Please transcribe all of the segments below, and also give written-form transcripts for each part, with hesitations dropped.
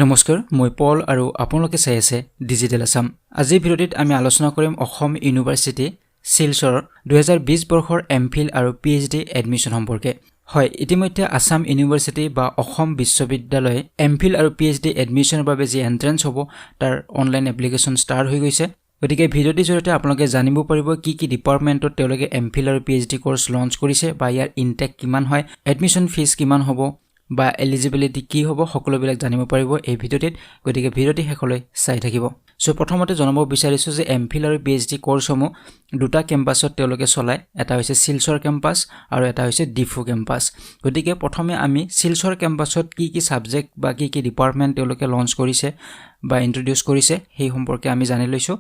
নমস্কাৰ মই পল আৰু আপোনালোকে চাই আছে ডিজিটেল আসাম আজিৰ ভিডিঅ'ত আমি আলোচনা কৰিম অসম ইউনিভাৰ্চিটি শিলচৰ 2020 বৰ্ষৰ এমফিল আৰু পিএইচডি এডমিশন সম্পৰ্কে হয় ইতিমধ্যে আসাম ইউনিভাৰ্চিটি বা অসম বিশ্ববিদ্যালয় এমফিল আৰু পিএইচডি এডমিশনৰ বাবে যি এন্ট্ৰেন্স হ'ব তাৰ অনলাইন এপ্লিকেশন ষ্টাৰ্ট হৈ গৈছে গতিকে ভিডিঅ'টিৰ জৰিয়তে আপোনালোকে জানিব পাৰিব কি ডিপাৰ্টমেণ্টত তেওঁলোকে এমফিল আৰু পিএইচডি কোৰ্স লঞ্চ কৰিছে বা ইয়াৰ ইনটেক কিমান হয় এডমিশন ফিজ কিমান হ'ব বা এলিজিবিলিটি কি হ'ব সকলোবিলাক জানিব পাৰিব এই ভিডিঅ'টিত গতিকে ভিডিঅ'টি শেষলৈ চাই থাকিব সো প্ৰথমতে জনাব বিচাৰিছো যে এমফিল আৰু পিএইচডি কোৰ্সসমূহ দুটা কেম্পাছত তেওঁলোকে চলায় এটা হৈছে শিলচৰ কেম্পাছ আৰু এটা হৈছে ডিফু কেম্পাছ গতিকে প্ৰথমে আমি শিলচৰ কেম্পাছত কি সাবজেক্ট বা কি ডিপাৰ্টমেণ্ট তেওঁলোকে লঞ্চ কৰিছে বা ইন্ট্ৰোডিউস কৰিছে সেই সম্পৰ্কে আমি জানি লৈছো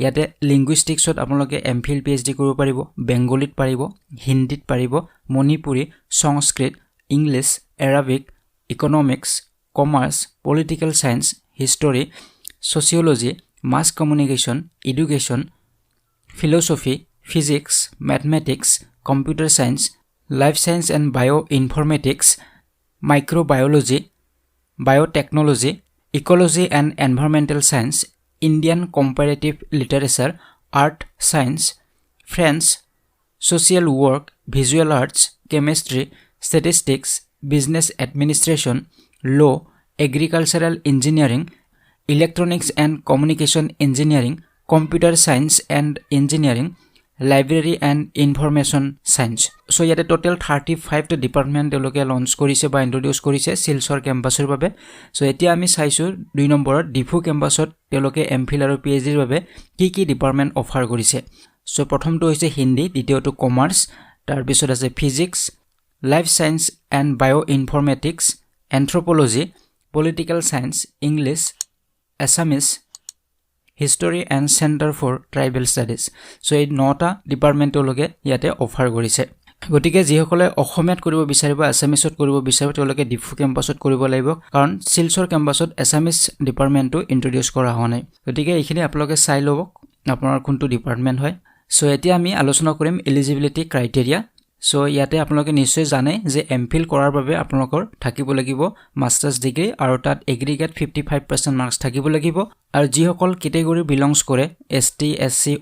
ইয়াতে লিংগুইষ্টিক্সত আপোনালোকে এমফিল পিএইচডি কৰিব পাৰিব বেংগলীত পাৰিব হিন্দীত পাৰিব মণিপুৰী সংস্কৃত English Arabic, Economics, Commerce, Political Science, History, Sociology, Mass Communication, Education, Philosophy, Physics, Mathematics, Computer Science, Life Science and Bioinformatics, Microbiology, Biotechnology, Ecology and Environmental Science, Indian Comparative Literature, Art, Science, French, Social Work, Visual Arts, Chemistry, Statistics, Business Administration, Law, Agricultural Engineering, Electronics and Communication Engineering, Computer Science and Engineering, Library and Information Science. So yate total 35 to department deloke launch korise ba introduce korise Silchor campusor babe. So etia ami saisu 2 numberot Difu campusot deloke MPhil aru PhD babe ki department offer korise. So prothom to hoise Hindi, ditiyo to Commerce, tar bisot ase Physics, Life Science and Bioinformatics, Anthropology, Political Science, English, Assamese, History and Center for Tribal Studies. So এই 9টা ডিপাৰ্টমেণ্টলৈকে ইয়াতে offer কৰিছে গতিকে যিসকলে অসমীয়াত কৰিব বিচাৰিব আসামিছত কৰিব বিচাৰিব তেওঁলোকে ডিফু কেম্পাছত কৰিব লাগিব কাৰণ শিলচৰ কেম্পাছত আসামিজ ডিপাৰ্টমেণ্টটো ইন্ট্ৰোডিউস কৰা হোৱা নাই গতিকে এইখিনি আপোনালোকে চাই ল'ব আপোনাৰ কোনটো ডিপাৰ্টমেণ্ট হয় সো এতিয়া আমি আলোচনা কৰিম এলিজিবিলিটি ক্ৰাইটেৰিয়া সো ইয়াতে আপোনালোকে নিশ্চয় জানে যে এমফিল কৰাৰ বাবে আপোনালোকৰ থাকিব লাগিব মাষ্টাৰ্ছ ডিগ্ৰী আৰু তাত এগ্ৰিগেট 55% মাৰ্কস থাকিব লাগিব আৰু যিসকল কেটেগৰী বিলংস কৰে ST SC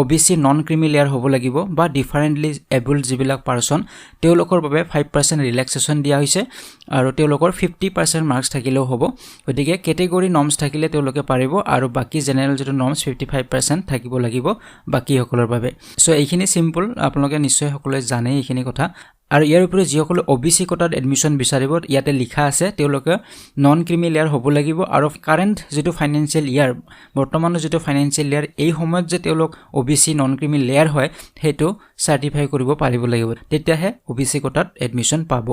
OBC non creamy layer হ'ব লাগিব বা ডিফাৰেন্টলি এবল যিবিলাক পাৰসন তেওঁলোকৰ বাবে 5% ৰিলেক্সেশন দিয়া হৈছে আৰু তেওঁলোকৰ 50% মাৰ্কস থাকিলেও হ'ব গতিকে কেটেগৰী নৰ্মস থাকিলে তেওঁলোকে পাৰিব আৰু বাকি জেনাৰেল যেটো নৰ্মস 55% থাকিব লাগিব বাকি সকলৰ বাবে সো এইখিনি সিম্পল আপোনালোকে নিশ্চয় সকলোৱে জানে এইখিনি কথা আৰু ইয়াৰ উপৰি যিসকলে ওবিসি কোটাত এডমিশন বিচাৰিব ইয়াতে লিখা আছে তেওঁলোকে নন ক্ৰিমি লেয়াৰ হ'ব লাগিব আৰু কাৰেন্ট যেটো ফাইনান্সিয়াল ইয়াৰ বৰ্তমানৰ যেটো ফাইনান্সিয়াল ইয়াৰ এই সময়ত যে তেওঁলোক ওবিসি নন ক্ৰিমি লেয়াৰ হয় হেতু সাৰ্টিফাই কৰিব পাৰিব লাগিব তেতিয়াহে ওবিসি কোটাত এডমিশন পাব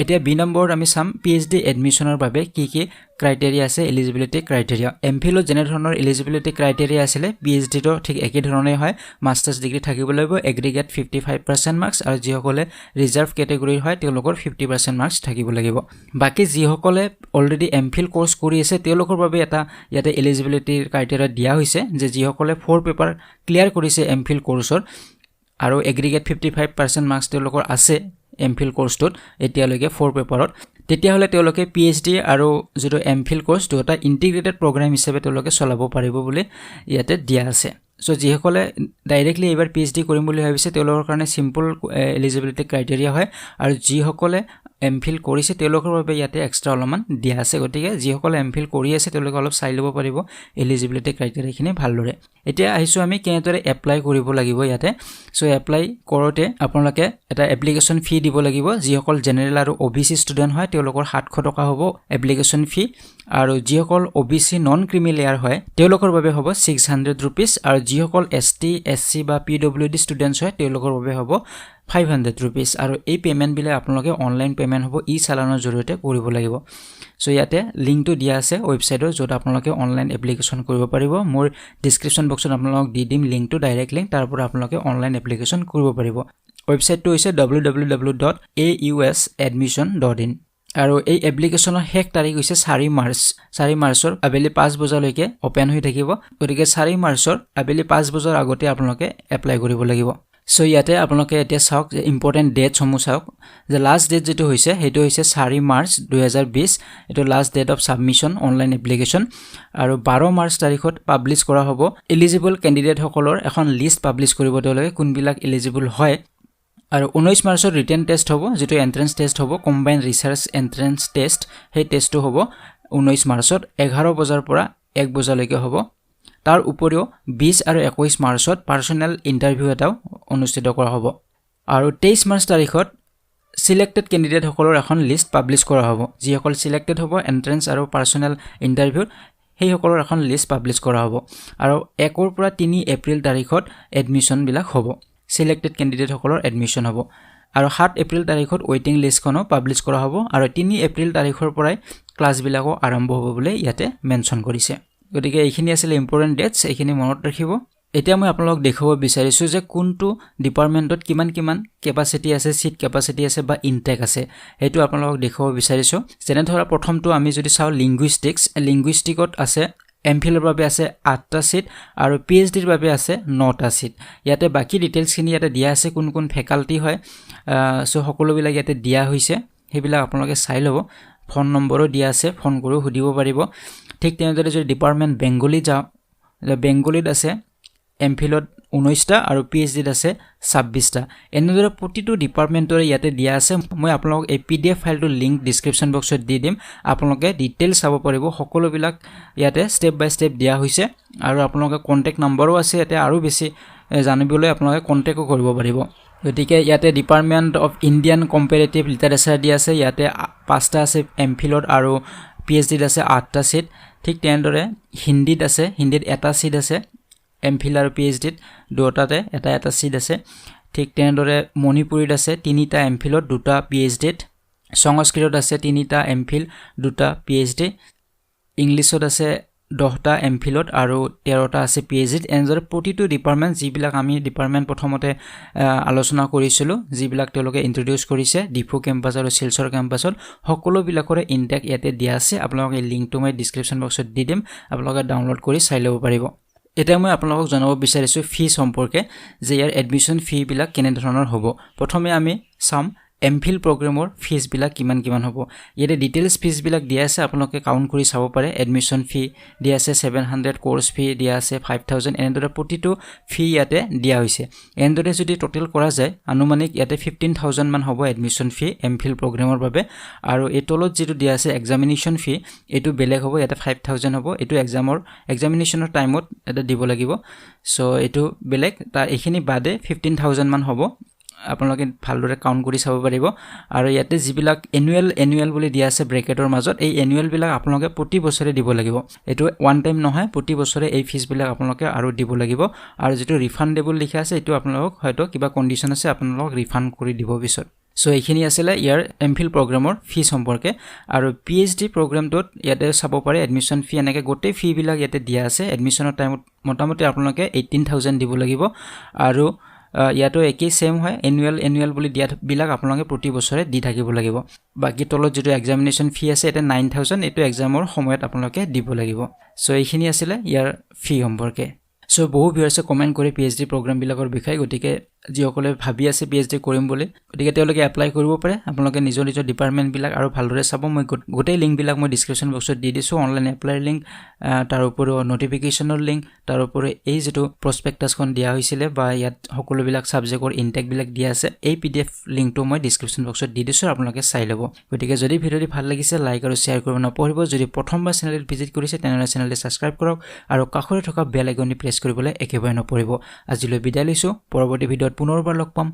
এতিয়া বি নম্বৰত আমি সাম পিএইচডি এডমিশনৰ বাবে কি ক্ৰাইটেৰিয়া আছে এলিজিবিলিটি ক্ৰাইটেৰিয়া এমফিলত যেনে ধৰণৰ এলিজিবিলিটি ক্ৰাইটেৰিয়া আছিল পিএইচডি তো ঠিক একে ধৰণে হয় মাষ্টাৰ্ছ ডিগ্ৰী থাকিব লাগিব এগ্ৰিগেট 55% মাৰ্কস আৰু যিসকলে ৰিজাৰ্ভ কেটেগৰীৰ হয় তেওঁলোকৰ 50% মাৰ্কস থাকিব লাগিব বাকি যিসকলে অলৰেডি এমফিল কোৰ্স কৰি আছে তেওঁলোকৰ বাবে এটা ইয়াতে এলিজিবিলিটি ক্ৰাইটেৰিয়া দিয়া হৈছে যে যিসকলে 4 পেপাৰ ক্লিয়াৰ কৰিছে এমফিল কোৰ্সৰ আৰু এগ্ৰিগেট 55% মাৰ্কস তেওঁলোকৰ আছে এমফিল কোৰ্সটোত এতিয়ালৈকে 4 পেপাৰত তেতিয়া হলে তেওঁলোকে পিএইচডি আৰু যেটো এমফিল কোৰ্স দুটা ইন্টিগ্ৰেটেড প্ৰগ্ৰাম হিচাপে তেওঁলোকে চলাব পাৰিব বুলি ইয়াতে দিয়া আছে সো যিসকলে ডাইৰেক্টলি এবাৰ পিএইচডি কৰিম বুলি ভাবিছে তেওঁলোকৰ কাৰণে সিম্পল এলিজিবিলিটি ক্ৰাইটেৰিয়া হয় আৰু যিসকলে এমফিল কৰিছে তেওঁলোকৰ বাবে ইয়াতে এক্সট্ৰা অলমান দিয়া আছে গতিকে যিসকলে এমফিল কৰি আছে তেওঁলোকে অলপ চাই ল'ব পাৰিব এলিজিবিলিটি ক্ৰাইটেৰিয়াখিনি ভালদৰে এতিয়া আহিছো আমি কেনেদৰে এপ্লাই কৰিব লাগিব ইয়াতে সো এপ্লাই কৰোতে আপোনালোকে এটা এপ্লিকেশন ফি দিব লাগিব যিসকল জেনাৰেল আৰু ওবিসি ষ্টুডেন্ট হয় তেওঁলোকৰ 700 টকা হ'ব এপ্লিকেশন ফি আৰু যিসকল ওবিসি নন ক্ৰিমি লেয়াৰ হয় তেওঁলোকৰ বাবে হ'ব 600 रुपीस আৰু যিসকল এসটি এসসি বা পিডব্লিউডি ষ্টুডেন্টস হয় তেওঁলোকৰ বাবে হ'ব 500 रुपीस আৰু এই পেমেন্ট বিলে আপোনালোকে অনলাইন পেমেন্ট হ'ব ই চালানৰ জৰিয়তে কৰিব লাগিব সো ইয়াতে লিংকটো দিয়া আছে ওয়েবসাইটৰ যত আপোনালোকে অনলাইন এপ্লিকেশন কৰিব পাৰিব মোৰ ডেসক্ৰিপচন বক্সত আপোনালোকক দি দিম লিংকটো ডাইৰেক্ট লিংক তাৰ পৰা আপোনালোকে অনলাইন এপ্লিকেশন কৰিব পাৰিব ওয়েবসাইটটো হৈছে www.ausadmission.in আৰু এই এপ্লিকেশনৰ শেষ তাৰিখ হৈছে 4 মাৰ্চৰ আবেলি 5 বজালৈকে ওপেন হৈ থাকিব গতিকে 4 মাৰ্চৰ আবেলি 5 বজাৰ আগতে আপোনালোকে এপ্লাই কৰিব লাগিব সো ইয়াতে আপোনালোকে এতিয়া চাওক যে ইম্পৰ্টেণ্ট ডেটসমূহ চাওক যে লাষ্ট ডেট যেটো হৈছে সেইটো হৈছে 4 মাৰ্চ 2020 এটো last date of submission online application আৰু 12 মাৰ্চ তাৰিখত পাবলিশ কৰা হ'ব এলিজিবল ক্যান্ডিডেট সকলৰ এখন লিষ্ট পাবলিশ কৰিব তেওঁলোকে কোনবিলাক এলিজিবল হয় আৰু 19 মাৰ্চত ৰিটেন টেষ্ট হ'ব যেটো এন্ট্ৰেন্স টেষ্ট হ'ব কম্বাইন্ড ৰিসাৰ্চ এন্ট্ৰেন্স টেষ্ট হে টেষ্টটো হ'ব 19 মাৰ্চত 11 বজাৰ পৰা 1 বজালৈকে হ'ব তাৰ উপৰিও 20 আৰু 21 মাৰ্চত পাৰ্সোনাল ইন্টাৰভিউ এটাও অনুষ্ঠিত কৰা হ'ব আৰু 23 মাৰ্চ তাৰিখত সিলেক্টেড ক্যান্ডিডেট সকলৰ এখন লিষ্ট পাবলিশ কৰা হ'ব যি সকল সিলেক্টেড হ'ব এন্ট্ৰেন্স আৰু পাৰ্সোনাল ইন্টাৰভিউ সেই সকলৰ এখন লিষ্ট পাবলিশ কৰা হ'ব আৰু 1 ৰ পৰা 3 এপ্ৰিল তাৰিখত এডমিশন বিলাক হ'ব সিলেক্টেড ক্যান্ডিডেট সকলৰ এডমিশন হ'ব আৰু 7 এপ্ৰিল তাৰিখত ওয়েটিং লিষ্টখনো পাবলিশ কৰা হ'ব আৰু 3 এপ্ৰিল তাৰিখৰ পৰাই ক্লাছ বিলাকো আৰম্ভ হ'ব বুলি ইয়াতে মেনশন কৰিছে গতিকে এইখিনি আছিল ইম্পৰ্টেন্ট ডেটস এইখিনি মনত ৰাখিব এতিয়া মই আপোনালোক দেখাব বিচাৰিছো যে কোনটো ডিপাৰ্টমেন্টত কিমান কেপাসিটি আছে সিট কেপাসিটি আছে বা ইনটেক আছে এটো আপোনালোক দেখাব বিচাৰিছো যেনে ধৰা প্ৰথমটো আমি যদি চাও লিংগুইষ্টিকত আছে এমফিলৰ বাবে আছে 8টা সিট আৰু পিএইচডিৰ বাবে আছে 9টা সিট ইয়াতে বাকি ডিটেইলছ খিনি ইয়াতে দিয়া আছে কোন ফেকাল্টি হয় সো সকলো বিলাক ইয়াতে দিয়া হৈছে হেবিলাক আপোনালোকে চাই লব ফোন নম্বৰো দিয়া আছে ফোন কৰি সুধিব পাৰিব ঠিক তেনেদৰে যদি ডিপাৰ্টমেন্ট বেংগলী যাও বেংগলীত আছে এমফিলত 19টা আৰু পিএইচডিত আছে 26টা এনেদৰে প্ৰতিটো ডিপাৰ্টমেন্টৰ ইয়াতে দিয়া আছে মই আপোনালোক এই পিডিএফ ফাইলটো লিংক ডেসক্ৰিপচন বক্সত দি দিম আপোনালোকে ডিটেইল চাব পাৰিব সকলো বিলাক ইয়াতে স্টেপ বাই স্টেপ দিয়া হৈছে আৰু আপোনালোকে কন্টাক্ট নম্বৰো আছে ইয়াতে আৰু বেছি জানিবলৈ আপোনালোকে কন্টাক্টও কৰিব পাৰিব গতিকে ইয়াতে department of Indian comparative literature দিয়া আছে ইয়াতে 5টা আছে এমফিলত আৰু পিএইচডিত আছে 8টা সিট ঠিক তেনেদৰে হিন্দীত আছে হিন্দীত এটা সিট আছে এমফিল আৰু পিএইচডিত দুটাতে এটা সিট আছে ঠিক তেনেদৰে মণিপুৰীত আছে 3টা এমফিলত 2টা পিএইচডিত সংস্কৃতত আছে 3টা এমফিল 2টা পিএইচডি ইংলিছত আছে 10টা এমফিলত আৰু 13টা আছে পিএইচডিত এনেদৰে প্ৰতিটো ডিপাৰ্টমেন্ট যিবিলাক আমি ডিপাৰ্টমেন্ট প্ৰথমতে আলোচনা কৰিছিলো যিবিলাক তেওঁলোকে ইন্ট্ৰোডিউস কৰিছে ডিফু কেম্পাছ আৰু শিলচৰ কেম্পাছত সকলো বিলাকৰ ইনটেক ইয়াতে দিয়া আছে আপোনালোকে এই লিংকটো মই ডেসক্ৰিপচন বক্সত দি দিম আপোনালোকে ডাউনলোড কৰি চাই ল'ব পাৰিব এটা মই আপোনালোকক জনাব বিচাৰিছো ফি সম্পৰ্কে যে ইয়াৰ এডমিশন ফি বিলাক কেনে ধৰণৰ হ'ব প্ৰথমে আমি চাম এমফিল প্ৰগ্ৰামৰ ফিজ বিলাক কিমান হ'ব ইয়াতে ডিটেইলছ ফিজ বিলাক দিয়া আছে আপোনালোকে কাউন্ট কৰি চাব পাৰে এডমিশন ফি দিয়া আছে 700 কোৰ্স ফি দিয়া আছে 5000 এনেদৰে প্ৰতিটো ফি ইয়াতে দিয়া হৈছে এনেদৰে যদি টোটাল কৰা যায় আনুমানিক ইয়াতে 15000 মান হ'ব এডমিশন ফি এমফিল প্ৰগ্ৰামৰ বাবে আৰু এই তলত যেটো দিয়া আছে এক্সামিনেশন ফি এটো বেলেগ হ'ব ইয়াতে 5000 হ'ব এটো এক্সামিনেশনৰ টাইমত এটা দিব লাগিব সো এটো বেলেগ তাৰ এখিনি বাদে 15000 মান হ'ব আপোনালোকে ভালদৰে কাউন্ট কৰি চাব পাৰিব আৰু ইয়াতে যিবিলাক এনুৱেল বুলি দিয়া আছে ব্ৰেকেটৰ মাজত এই এনুৱেল বিলাক আপোনালোকে প্ৰতি বছৰে দিব লাগিব এটো ওয়ান টাইম নহয় প্ৰতি বছৰে এই ফিজ বিলাক আপোনালোকে আৰু দিব লাগিব আৰু যেটো ৰিফান্ডেবল লিখা আছে এটো আপোনালোক হয়তো কিবা কন্ডিশন আছে আপোনালোক ৰিফান্ড কৰি দিব পিছত সো এইখিনি আছিল ইয়াৰ এমফিল প্ৰগ্ৰামৰ ফি সম্পৰ্কে আৰু পিএইচডি প্ৰগ্ৰামটোত ইয়াতে চাব পাৰে এডমিশন ফি এনেকে গোটেই ফি বিলাক ইয়াতে দিয়া আছে এডমিশনৰ টাইমত মোটামুটি আপোনালোকে 18000 দিব লাগিব আৰু ইয়াতো একই সেম হয় এনুৱেল বুলি দিয়া বিলাক আপোনালোকে প্ৰতি বছৰে দি থাকিব লাগিব বাকি তলত যেটো এক্সামিনেশন ফি আছে এটা 9000 এটো এক্সামৰ সময়ত আপোনালোকে দিব লাগিব সো এইখিনি আছিল ইয়াৰ ফি সম্পৰ্কে সো বহু ভিউয়াৰ্সে কমেন্ট কৰি পিএইচডি প্ৰগ্ৰাম বিলাকৰ বিষয়ে গতিকে যিসকলে ভাবি আছে পিএইচডি কৰিম বুলি গতিকে তেওঁলোকে এপ্লাই কৰিব পাৰে আপোনালোকে নিজৰ ডিপাৰ্টমেন্ট বিলাক আৰু ভালদৰে চাব মই গোটেই লিংক বিলাক মই ডেসক্ৰিপচন বক্সত দি দিছো অনলাইন এপ্লাই লিংক তাৰ ওপৰত নটিফিকেশনৰ লিংক তাৰ ওপৰত এই যেটো প্ৰসপেক্টাছখন দিয়া হৈছিল বা ইয়াত সকলো বিলাক সাবজেক্টৰ ইনটেক বিলাক দিয়া আছে এই পিডিএফ লিংকটো মই ডেসক্ৰিপচন বক্সত দি দিছো আপোনালোকে চাই ল'ব গতিকে যদি ভিডিওটি ভাল লাগিছে লাইক আৰু শেয়াৰ কৰিব নপৰিব যদি প্ৰথমবাৰ চেনেলটো ভিজিট কৰিছে তেনেহলে চেনেলটো সাবস্ক্ৰাইব কৰক আৰু কাষৰে থকা বেল আইকনটি প্ৰেছ কৰিবলৈ একেবাৰে নপৰিব আজিলৈ বিদায় লৈছো পৰৱৰ্তী ভিডিঅত পুনৰবাৰ লগ পাম